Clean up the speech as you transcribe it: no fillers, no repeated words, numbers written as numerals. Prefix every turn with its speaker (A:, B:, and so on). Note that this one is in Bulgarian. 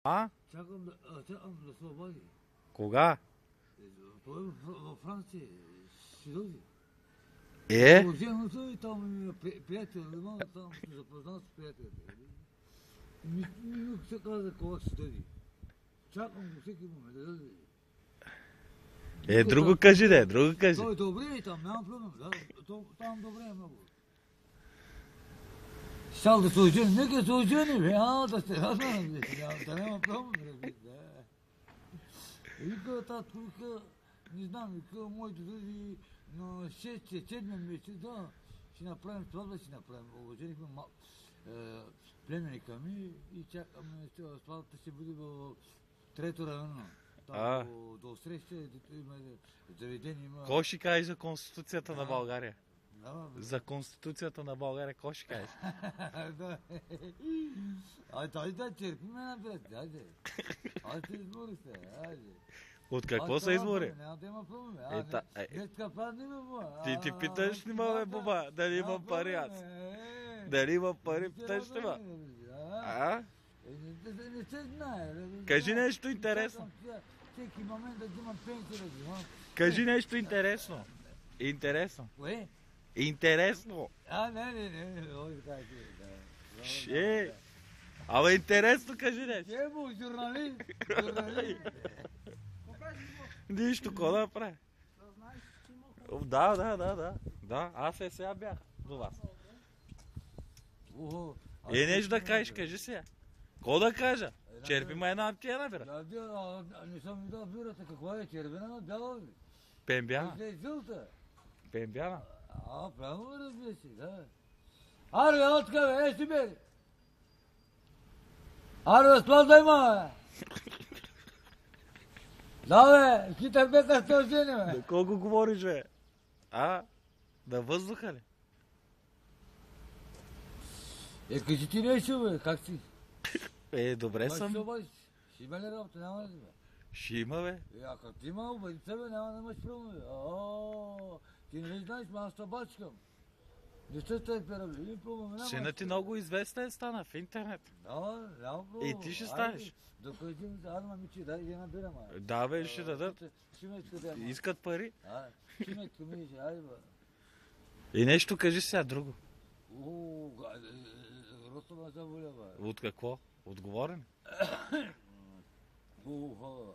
A: А?
B: чакам да се обади.
A: Кога?
B: Той във Франция ще дойде.
A: Е?
B: Положението и там приятел, има там се запознал с приятелите. Ми се каза кога ще дойде. Чакам го всеки момент да дойде.
A: Друго кажи, друго кажи.
B: Той добре е там, няма проблем. Там добре е много. Щял да се ожени, нека се ожени, бе, да се радвам, да няма проблем, бе. Вика, татко, вика, не знам, вика, моето дойде на 6-7 месец, да, ще направим сватба, ще направим. Оженихме племенника ми и чакаме, сватбата ще бъде в трето районно. Там до среща има заведение, има...
A: Кой ще кажеш за Конституцията на България? За Конституцията на България, кой ще кажеш?
B: Да черпиме напред, айде. Айде избори се, айде.
A: От какво са избори?
B: Няма да има проблем. Днеска празни ме, буба.
A: Ти питаш ли ме, буба, дали имам пари аз? Дали имам пари, питаш ли ме?
B: Не се знае.
A: Кажи нещо интересно.
B: Всеки момент да взимам пенсия да взимам.
A: Кажи нещо интересно. Интересно.
B: Кое?
A: Интересно.
B: Не.
A: Абе, интересно кажи нещо.
B: Журналист.
A: Нищо, какво да прави? Да, аз сега бях до вас. Нещо да кажеш, кажи сега. Какво да кажа? Черпи ме една аптиена, бира.
B: Не съм ми дал бирата, какво е червена, бяла ли?
A: Пембяна. Пембяна.
B: Правилно разбира се, да. Аре, ела така, бе, си бери. Аре, разплаза има, бе. Да, бе, хитър бека сте ожени, бе.
A: Да колко говориш, бе? Да въздуха ли?
B: Кажи ти нещо, бе, как си?
A: Добре съм.
B: Ще има ли работа, няма ли, бе?
A: Ще има, бе.
B: Ако ти има, обади се, бе, няма да имаш проблем, бе. Ти не знаеш, ма аз табачкам. Не сте сте перали, и проблем, няма.
A: Сина ти много известен стана в интернет.
B: Да, няма проблем.
A: И ти ще станеш.
B: Докъде ми да, момиче, дай една бира, ма.
A: Да, бе, ще дадат. Искат пари.
B: Чимечка ми, айде, бе.
A: И нещо кажи сега друго.
B: Ростова заболя, бе.
A: От какво? Отговорен?
B: Хубаво.